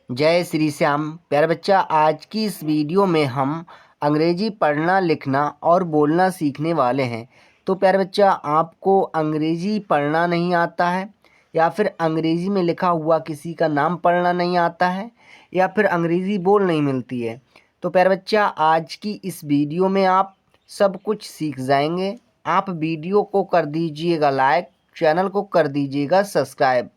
जय श्री श्याम। प्यारे बच्चा, आज की इस वीडियो में हम अंग्रेजी पढ़ना लिखना और बोलना सीखने वाले हैं। तो प्यारे बच्चा, आपको अंग्रेजी पढ़ना नहीं आता है या फिर अंग्रेजी में लिखा हुआ किसी का नाम पढ़ना नहीं आता है या फिर अंग्रेजी बोल नहीं मिलती है, तो प्यारे बच्चा आज की इस वीडियो में आप सब कुछ सीख जाएंगे। आप वीडियो को कर दीजिएगा लाइक, चैनल को कर दीजिएगा सब्सक्राइब।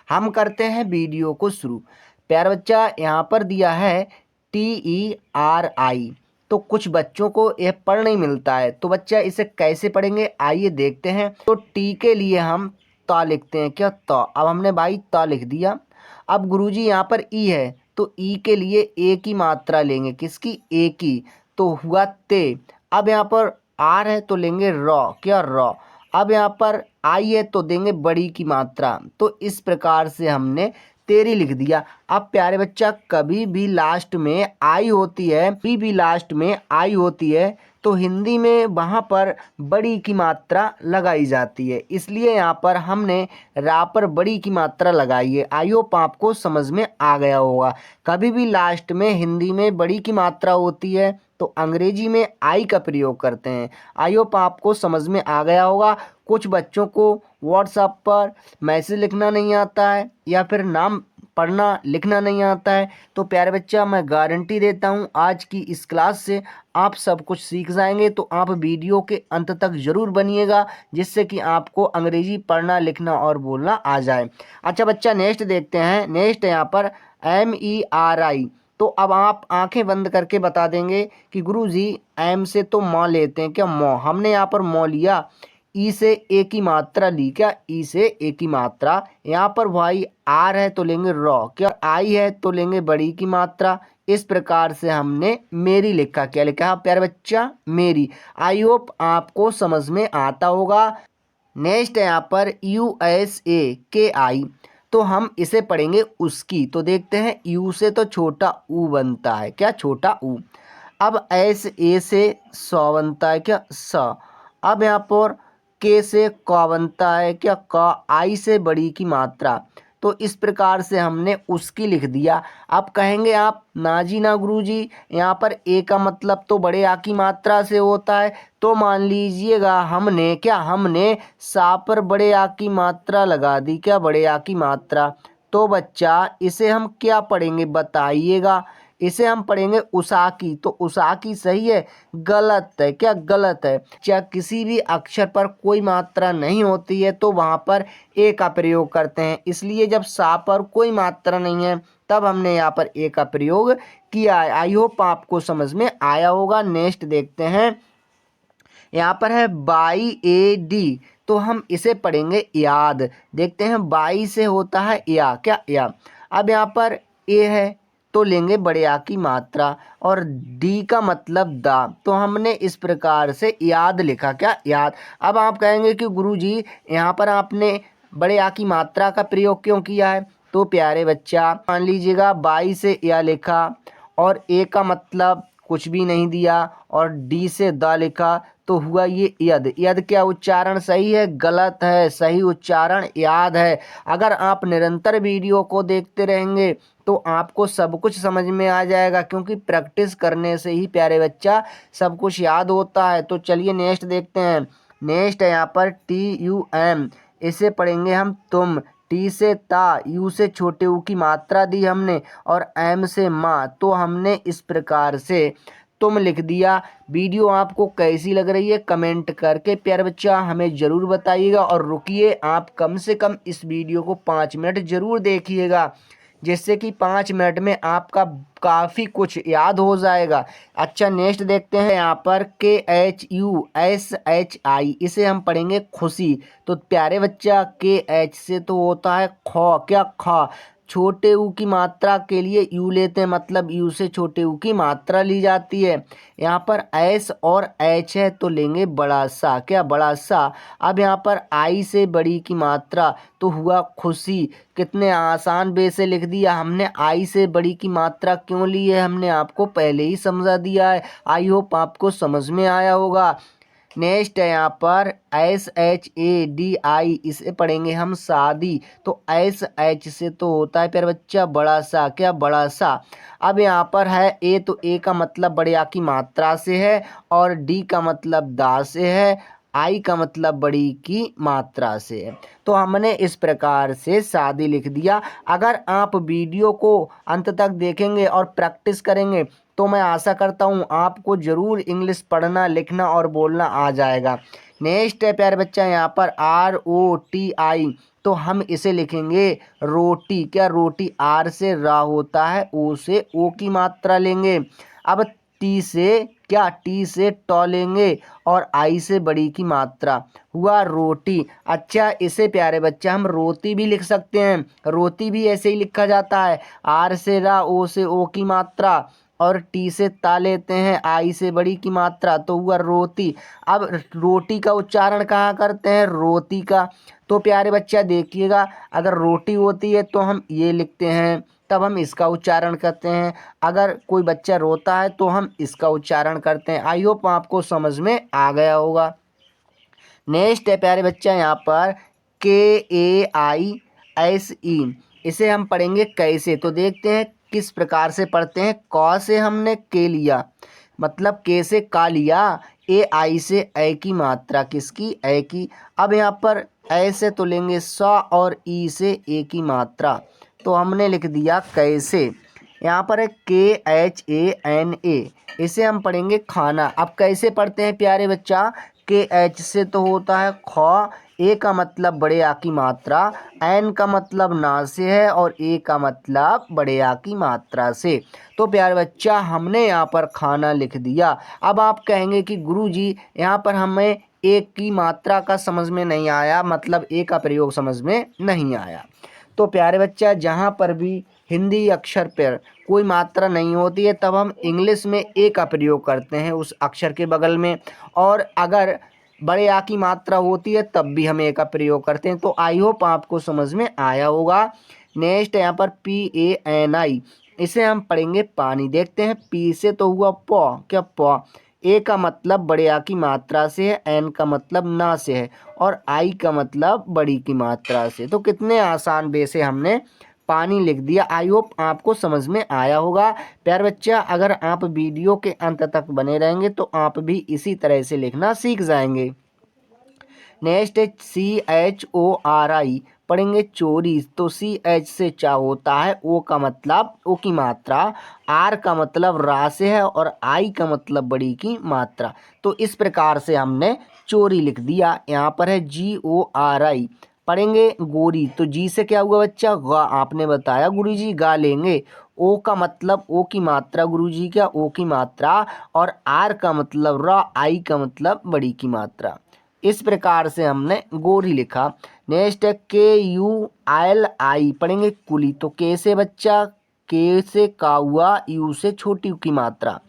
हम करते हैं वीडियो को शुरू। प्यारा बच्चा, यहाँ पर दिया है TERI। तो कुछ बच्चों को यह पढ़ नहीं मिलता है, तो बच्चा इसे कैसे पढ़ेंगे आइए देखते हैं। तो टी के लिए हम ता लिखते हैं, क्या ता। अब हमने भाई ता लिख दिया। अब गुरुजी यहाँ पर ई है, तो ई के लिए ए की मात्रा लेंगे, किसकी, ए की, तो हुआ ते। अब यहाँ पर आर है तो लेंगे रॉ, क्या रॉ। अब यहाँ पर आई है तो देंगे बड़ी की मात्रा। तो इस प्रकार से हमने तेरी लिख दिया। अब प्यारे बच्चा, कभी भी लास्ट में आई होती है, कभी भी लास्ट में आई होती है तो हिंदी में वहाँ पर बड़ी की मात्रा लगाई जाती है, इसलिए यहाँ पर हमने रा पर बड़ी की मात्रा लगाई है। आई होप आपको समझ में आ गया होगा। कभी भी लास्ट में हिंदी में बड़ी की मात्रा होती है तो अंग्रेजी में आई का प्रयोग करते हैं। आई होप आपको समझ में आ गया होगा। कुछ बच्चों को व्हाट्सएप पर मैसेज लिखना नहीं आता है या फिर नाम पढ़ना लिखना नहीं आता है, तो प्यारे बच्चा मैं गारंटी देता हूँ आज की इस क्लास से आप सब कुछ सीख जाएंगे। तो आप वीडियो के अंत तक ज़रूर बनिएगा, जिससे कि आपको अंग्रेजी पढ़ना लिखना और बोलना आ जाए। अच्छा बच्चा, नेक्स्ट देखते हैं। नेक्स्ट यहाँ पर MERI। तो अब आप आंखें बंद करके बता देंगे कि गुरुजी एम से तो मौ लेते हैं, क्या मौ। हमने यहाँ पर मौ लिया, ई से ए की मात्रा ली, क्या ई से ए की मात्रा। यहाँ पर भाई आर है तो लेंगे रॉ, क्या आई है तो लेंगे बड़ी की मात्रा। इस प्रकार से हमने मेरी लिखा, क्या लिखा प्यारे बच्चा, मेरी। आई होप आपको समझ में आता होगा। नेक्स्ट है यहाँ पर USAKI। तो हम इसे पढ़ेंगे उसकी। तो देखते हैं, यू से तो छोटा ऊ बनता है, क्या छोटा ऊ। अब SA से सौ बनता है, क्या स। अब यहाँ पर के से क बनता है, क्या क। आई से बड़ी की मात्रा। तो इस प्रकार से हमने उसकी लिख दिया। अब कहेंगे आप ना जी ना गुरुजी, यहाँ पर ए का मतलब तो बड़े आ की मात्रा से होता है। तो मान लीजिएगा हमने सा पर बड़े आ की मात्रा लगा दी, क्या बड़े आ की मात्रा। तो बच्चा इसे हम क्या पढ़ेंगे बताइएगा। इसे हम पढ़ेंगे उसाकी। तो उसाकी सही है, गलत है, क्या गलत है। क्या किसी भी अक्षर पर कोई मात्रा नहीं होती है तो वहाँ पर ए का प्रयोग करते हैं, इसलिए जब सा पर कोई मात्रा नहीं है तब हमने यहाँ पर ए का प्रयोग किया है। आई होप आपको समझ में आया होगा। नेक्स्ट देखते हैं, यहाँ पर है BAD। तो हम इसे पढ़ेंगे याद। देखते हैं, बाई से होता है या, क्या या। अब यहाँ पर ए है तो लेंगे बड़े आ की मात्रा और डी का मतलब दा। तो हमने इस प्रकार से याद लिखा, क्या याद। अब आप कहेंगे कि गुरुजी यहाँ पर आपने बड़े आ की मात्रा का प्रयोग क्यों किया है। तो प्यारे बच्चा मान लीजिएगा, बाई से या लिखा और ए का मतलब कुछ भी नहीं दिया और डी से दा लिखा, तो हुआ ये यद। यद क्या उच्चारण सही है, गलत है। सही उच्चारण याद है। अगर आप निरंतर वीडियो को देखते रहेंगे तो आपको सब कुछ समझ में आ जाएगा, क्योंकि प्रैक्टिस करने से ही प्यारे बच्चा सब कुछ याद होता है। तो चलिए नेक्स्ट देखते हैं। नेक्स्ट है यहाँ पर TUM। इसे पढ़ेंगे हम तुम। टी से ता, यू से छोटे ऊ की मात्रा दी हमने और एम से माँ। तो हमने इस प्रकार से तुम लिख दिया। वीडियो आपको कैसी लग रही है कमेंट करके प्यारे बच्चा हमें ज़रूर बताइएगा। और रुकिए, आप कम से कम इस वीडियो को 5 मिनट ज़रूर देखिएगा, जिससे कि 5 मिनट में आपका काफ़ी कुछ याद हो जाएगा। अच्छा नेक्स्ट देखते हैं, यहाँ पर KHUSHI। इसे हम पढ़ेंगे खुशी। तो प्यारे बच्चा KH से तो होता है खौ, क्या खा। छोटे ऊ की मात्रा के लिए यू लेते हैं, मतलब यू से छोटे ऊ की मात्रा ली जाती है। यहाँ पर एस और एच है तो लेंगे बड़ा सा, क्या बड़ा सा। अब यहाँ पर आई से बड़ी की मात्रा तो हुआ खुशी। कितने आसान वे से लिख दिया हमने। आई से बड़ी की मात्रा क्यों ली है हमने आपको पहले ही समझा दिया है। आई होप आपको समझ में आया होगा। नेक्स्ट है यहाँ पर SHADI, इसे पढ़ेंगे हम शादी। तो SH से तो होता है प्यारे बच्चा बड़ा सा, क्या बड़ा सा। अब यहाँ पर है ए, तो ए का मतलब बड़े आ की मात्रा से है, और डी का मतलब दा से है, आई का मतलब बड़ी की मात्रा से है। तो हमने इस प्रकार से शादी लिख दिया। अगर आप वीडियो को अंत तक देखेंगे और प्रैक्टिस करेंगे तो मैं आशा करता हूँ आपको ज़रूर इंग्लिश पढ़ना, लिखना और बोलना आ जाएगा। नेक्स्ट है प्यारे बच्चा यहाँ पर ROTI, तो हम इसे लिखेंगे रोटी। क्या रोटी, आर से रा होता है, ओ से ओ की मात्रा लेंगे। अब टी से, क्या टी से टॉ लेंगे, और आई से बड़ी की मात्रा, हुआ रोटी। अच्छा, इसे प्यारे बच्चा हम रोती भी लिख सकते हैं। रोती भी ऐसे ही लिखा जाता है, आर से रा, ओ से ओ की मात्रा, और टी से ता लेते हैं, आई से बड़ी की मात्रा, तो हुआ रोती। अब रोटी का उच्चारण कहाँ करते हैं, रोती का। तो प्यारे बच्चा देखिएगा, अगर रोटी होती है तो हम ये लिखते हैं, तब हम इसका उच्चारण करते हैं। अगर कोई बच्चा रोता है तो हम इसका उच्चारण करते हैं। आई होप आपको समझ में आ गया होगा। नेक्स्ट है प्यारे बच्चा यहाँ पर KAISE, इसे हम पढ़ेंगे कैसे। तो देखते हैं किस प्रकार से पढ़ते हैं। क से हमने के लिया, मतलब के से का लिया, AI से ए की मात्रा, किसकी, ए की। अब यहाँ पर ए से तो लेंगे स, और ई से ए की मात्रा, तो हमने लिख दिया कैसे। यहाँ पर है KHANA, इसे हम पढ़ेंगे खाना। अब कैसे पढ़ते हैं प्यारे बच्चा, के एच से तो होता है ख, ए का मतलब बड़े आ की मात्रा, एन का मतलब ना से है, और ए का मतलब बड़े आ की मात्रा से। तो प्यारे बच्चा हमने यहाँ पर खाना लिख दिया। अब आप कहेंगे कि गुरुजी यहाँ पर हमें ए की मात्रा का समझ में नहीं आया, मतलब ए का प्रयोग समझ में नहीं आया। तो प्यारे बच्चा जहाँ पर भी हिंदी अक्षर पर कोई मात्रा नहीं होती है तब हम इंग्लिश में ए का प्रयोग करते हैं उस अक्षर के बगल में, और अगर बड़े आ की मात्रा होती है तब भी हम ए का प्रयोग करते हैं। तो आई होप आपको समझ में आया होगा। नेक्स्ट यहाँ पर PANI, इसे हम पढ़ेंगे पानी। देखते हैं, पी से तो हुआ प, क्या प। ए का मतलब बड़े आ की मात्रा से है, एन का मतलब ना से है, और आई का मतलब बड़ी की मात्रा से। तो कितने आसान वे से हमने पानी लिख दिया। आई होप आपको समझ में आया होगा। प्यारे बच्चा अगर आप वीडियो के अंत तक बने रहेंगे तो आप भी इसी तरह से लिखना सीख जाएंगे। नेक्स्ट है CHORI, पढ़ेंगे चोरी। तो CH से चा होता है, ओ का मतलब ओ की मात्रा, आर का मतलब रा से है, और आई का मतलब बड़ी की मात्रा। तो इस प्रकार से हमने चोरी लिख दिया। यहाँ पर है GORI, पढ़ेंगे गोरी। तो जी से क्या हुआ बच्चा, गा। आपने बताया गुरुजी गा लेंगे। ओ का मतलब ओ की मात्रा गुरुजी, क्या ओ की मात्रा, और आर का मतलब रा, आई का मतलब बड़ी की मात्रा। इस प्रकार से हमने गोरी लिखा। नेक्स्ट है KUILI, पढ़ेंगे कुली। तो के से बच्चा, के से का हुआ, यू से छोटी की मात्रा,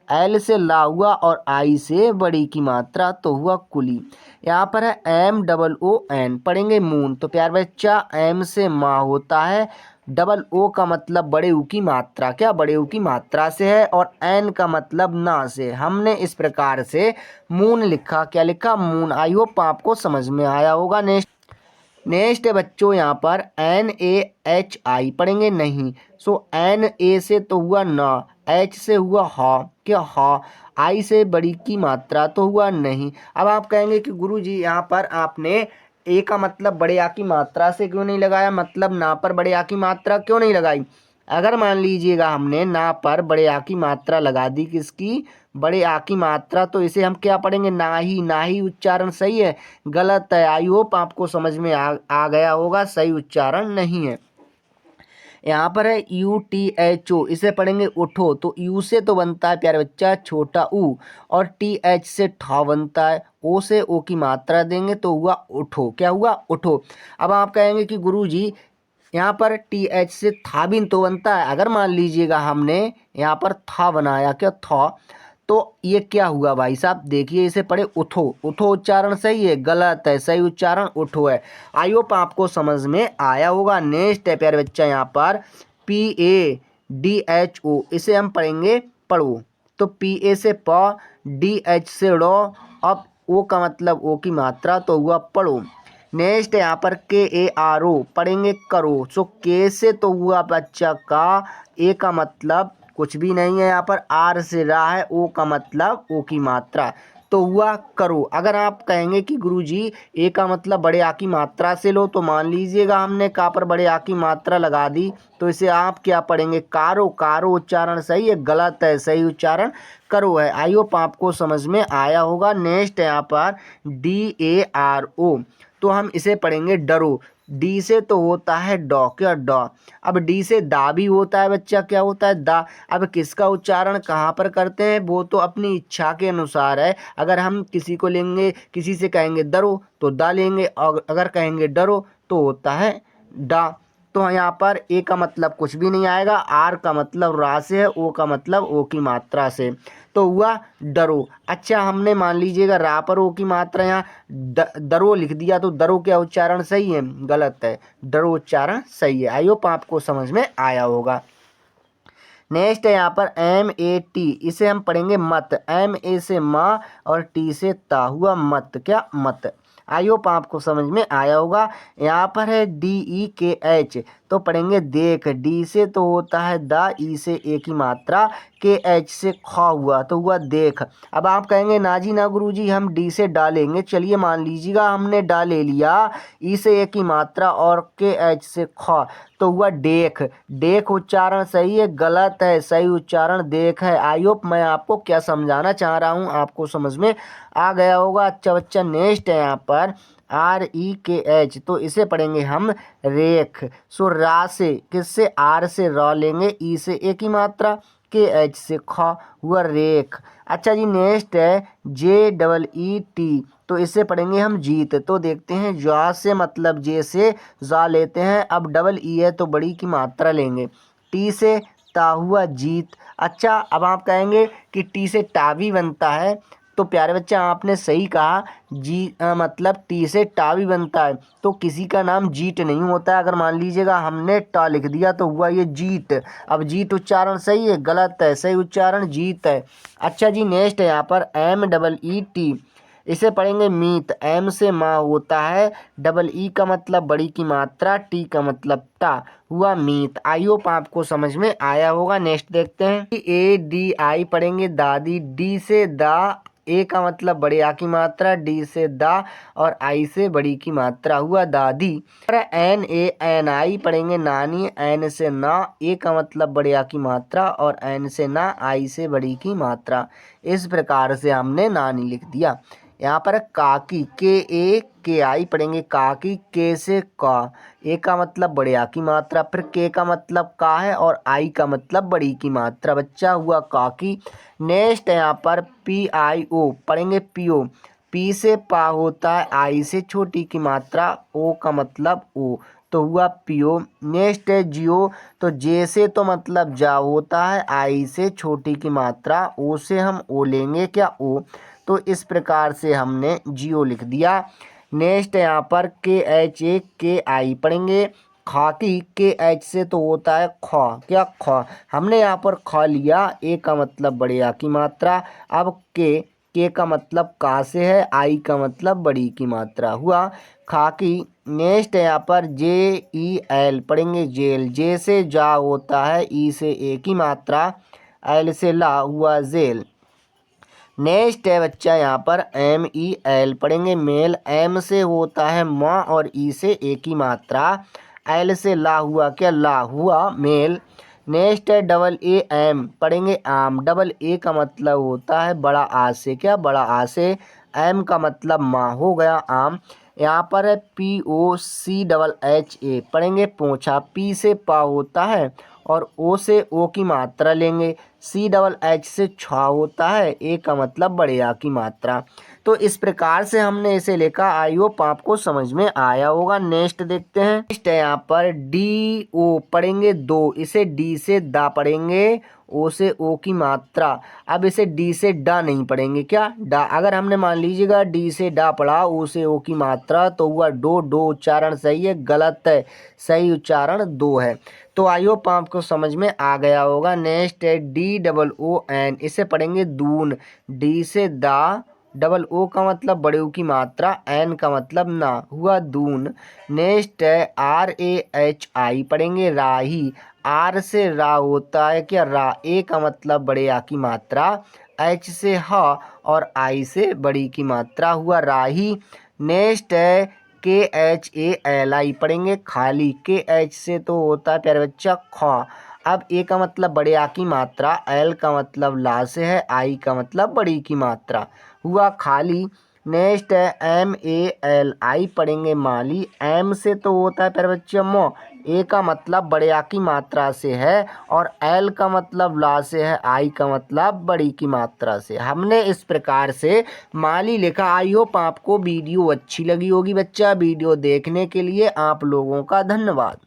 एल से ला हुआ, और आई से बड़ी की मात्रा, तो हुआ कुली। यहाँ पर है MOON, पढ़ेंगे मून। तो प्यार बच्चा एम से माँ होता है, डबल ओ का मतलब बड़े ऊ की मात्रा, क्या बड़े ऊ की मात्रा से है, और एन का मतलब ना से। हमने इस प्रकार से मून लिखा। क्या लिखा, मून। आई होप आपको समझ में आया होगा। नेक्स्ट है बच्चों यहाँ पर NAHI, पढ़ेंगे नहीं। सो NA से तो हुआ ना, H से हुआ हा, क्या हा, आई से बड़ी की मात्रा, तो हुआ नहीं। अब आप कहेंगे कि गुरुजी यहाँ पर आपने ए का मतलब बड़े आ की मात्रा से क्यों नहीं लगाया, मतलब ना पर बड़े आ की मात्रा क्यों नहीं लगाई। अगर मान लीजिएगा हमने ना पर बड़े आ की मात्रा लगा दी, किसकी, बड़े आ की मात्रा, तो इसे हम क्या पढ़ेंगे, ना ही। ना ही उच्चारण सही है, गलत है। आई होप आपको समझ में आ गया होगा, सही उच्चारण नहीं है। यहाँ पर है UTHO, इसे पढ़ेंगे उठो। तो यू से तो बनता है प्यारे बच्चा छोटा ऊ, और TH से ठा बनता है, ओ से ओ की मात्रा देंगे तो हुआ उठो। क्या हुआ, उठो। अब आप कहेंगे कि गुरुजी यहाँ पर TH से था भी तो बनता है। अगर मान लीजिएगा हमने यहाँ पर था बनाया, क्या था, तो ये क्या हुआ भाई साहब, देखिए इसे पढ़े उठो। उठो उच्चारण सही है, गलत है, सही उच्चारण उठो है। आई होप आपको समझ में आया होगा। नेक्स्ट है प्यारे बच्चा यहाँ पर PADHO, इसे हम पढ़ेंगे पढ़ो। तो PA से प, DH से ड़ो, अब ओ का मतलब ओ की मात्रा, तो हुआ पढ़ो। नेक्स्ट यहाँ पर के ए आर ओ पढ़ेंगे करो। सो के से तो हुआ बच्चा का, ए का मतलब कुछ भी नहीं है, यहाँ पर आर से रहा है, ओ का मतलब ओ की मात्रा, तो हुआ करो। अगर आप कहेंगे कि गुरुजी ए का मतलब बड़े आ की मात्रा से लो, तो मान लीजिएगा हमने का पर बड़े आ की मात्रा लगा दी, तो इसे आप क्या पढ़ेंगे, कारो। कारो उच्चारण सही है, गलत है, सही उच्चारण करो है। आई होप आपको समझ में आया होगा। नेक्स्ट यहाँ पर डी ए आर ओ, तो हम इसे पढ़ेंगे डरो। डी से तो होता है डॉ, क्या डॉ। अब डी से दा भी होता है बच्चा, क्या होता है दा। अब किसका उच्चारण कहाँ पर करते हैं, वो तो अपनी इच्छा के अनुसार है। अगर हम किसी को लेंगे, किसी से कहेंगे डरो तो दा लेंगे, और अगर कहेंगे डरो तो होता है डा। तो यहाँ पर ए का मतलब कुछ भी नहीं आएगा, आर का मतलब रा से है, ओ का मतलब ओ की मात्रा से, तो हुआ डरो। अच्छा, हमने मान लीजिएगा रा पर ओ की मात्रा यहाँ दरो लिख दिया, तो दरो क्या उच्चारण सही है, गलत है, डरो उच्चारण सही है। आई होप आपको समझ में आया होगा। नेक्स्ट है यहाँ पर एम ए टी, इसे हम पढ़ेंगे मत। एम ए से माँ और टी से ता, हुआ मत, क्या मत। आई होप आपको समझ में आया होगा। यहाँ पर है डी ई के एच, तो पढ़ेंगे देख। डी से तो होता है दा, ई से ए की मात्रा, के एच से खा, हुआ तो हुआ देख। अब आप कहेंगे ना जी ना गुरुजी हम डी से डालेंगे, चलिए मान लीजिएगा हमने डा ले लिया, ई से ए की मात्रा और के एच से खा, तो हुआ डेख। डेख उच्चारण सही है, गलत है, सही उच्चारण देख है। आई होप मैं आपको क्या समझाना चाह रहा हूँ आपको समझ में आ गया होगा। अच्छा बच्चा, नेक्स्ट है यहाँ पर आर ई के एच, तो इसे पढ़ेंगे हम रेख। सो रा से, किससे, आर से र लेंगे, ई से ए की मात्रा, के एच से ख, हुआ रेख। अच्छा जी, नेक्स्ट है जे डबल ई टी, तो इसे पढ़ेंगे हम जीत। तो देखते हैं, जा से मतलब जे से जा लेते हैं, अब डबल ई है तो बड़ी की मात्रा लेंगे, टी से ता, हुआ जीत। अच्छा, अब आप कहेंगे कि टी से टा भी बनता है, तो प्यारे बच्चा आपने सही कहा, मतलब टी से टा भी बनता है, तो किसी का नाम जीत नहीं होता है। अगर मान लीजिएगा हमने टा लिख दिया तो हुआ ये जीत। अब जीत उच्चारण सही है, गलत है, सही उच्चारण जीत है। अच्छा जी, नेक्स्ट है यहाँ पर एम डबल ई टी, इसे पढ़ेंगे मीत। एम से माँ होता है, डबल ई का मतलब बड़ी की मात्रा, टी का मतलब टा, हुआ मीत। आई होप आपको समझ में आया होगा। नेक्स्ट देखते हैं, ए डी आई पढ़ेंगे दादी। डी से दा, ए का मतलब बड़े आ की मात्रा, डी से दा और आई से बड़ी की मात्रा, हुआ दादी। और एन ए एन आई पढ़ेंगे नानी। एन से ना, ए का मतलब बड़े आ की मात्रा और एन से ना, आई से बड़ी की मात्रा। इस प्रकार से हमने नानी लिख दिया। यहाँ पर काकी, के ए के आई पढ़ेंगे काकी। के से का, ए का मतलब बड़े आ की मात्रा, फिर के का मतलब का है और आई का मतलब बड़ी की मात्रा, बच्चा हुआ काकी। नेक्स्ट है यहाँ पर पी आई ओ पढ़ेंगे पियो। पी से पा होता है, आई से छोटी की मात्रा, ओ का मतलब ओ, तो हुआ पियो। नेक्स्ट है जियो, तो जे से तो मतलब जा होता है, आई से छोटी की मात्रा, ओ से हम ओ लेंगे, क्या ओ, तो इस प्रकार से हमने जियो लिख दिया। नेक्स्ट है यहाँ पर के एच ए के आई पढ़ेंगे खाकी। के एच से तो होता है ख, क्या ख, हमने यहाँ पर ख लिया, ए का मतलब बड़े आ की मात्रा। अब के का मतलब का से है, आई का मतलब बड़ी की मात्रा, हुआ खाकी। नेक्स्ट है यहाँ पर जे ई एल पढ़ेंगे जेल। जे से जा होता है, ई से ए की मात्रा, एल से ला, हुआ जेल। नेक्स्ट है बच्चा यहाँ पर एम ई एल पढ़ेंगे मेल। एम से होता है माँ और ई से ए की मात्रा, एल से ला, हुआ क्या ला, हुआ मेल। नेक्स्ट है डबल ए एम पढ़ेंगे आम। डबल ए का मतलब होता है बड़ा आ से, क्या बड़ा आ से, एम का मतलब माँ, हो गया आम। यहाँ पर है P O C double H A पढ़ेंगे पोंछा। पी से पा होता है और ओ से ओ की मात्रा लेंगे, सी डबल एच से छा होता है, ए का मतलब बड़े आ की मात्रा। तो इस प्रकार से हमने इसे लिखा। आई होप आपको समझ में आया होगा। नेक्स्ट देखते हैं। नेक्स्ट है यहाँ पर डी ओ पढ़ेंगे दो। इसे डी से दा पढ़ेंगे, ओ से ओ की मात्रा। अब इसे डी से डा नहीं पढ़ेंगे, क्या डा। अगर हमने मान लीजिएगा डी से डा पढ़ा, ओ से ओ की मात्रा, तो हुआ डो। डो उच्चारण सही है, गलत है, सही उच्चारण दो है। तो आई होप आपको समझ में आ गया होगा। नेक्स्ट है डी डबल ओ एन, इसे पढ़ेंगे दून। डी से दा, डबल ओ का मतलब बड़े ऊ की मात्रा, एन का मतलब ना, हुआ दून। नेक्स्ट है RAHI पढ़ेंगे, राही। आर से रा होता है क्या, रा। ए का मतलब बड़े आ की मात्रा, एच से ह और आई से बड़ी की मात्रा, हुआ राही। नेक्स्ट है KHALI पढ़ेंगे, खाली। KH से तो होता है प्यारे बच्चा ख। अब ए का मतलब बड़े आ की मात्रा, एल का मतलब ला से है, आई का मतलब बड़ी की मात्रा, हुआ खाली। नेक्स्ट है MALI पढ़ेंगे, माली। एम से तो होता है प्यारे बच्चे मो, ए का मतलब बड़े आ की मात्रा से है और एल का मतलब ला से है, आई का मतलब बड़ी की मात्रा से। हमने इस प्रकार से माली लिखा। आई होप आपको वीडियो अच्छी लगी होगी बच्चा। वीडियो देखने के लिए आप लोगों का धन्यवाद।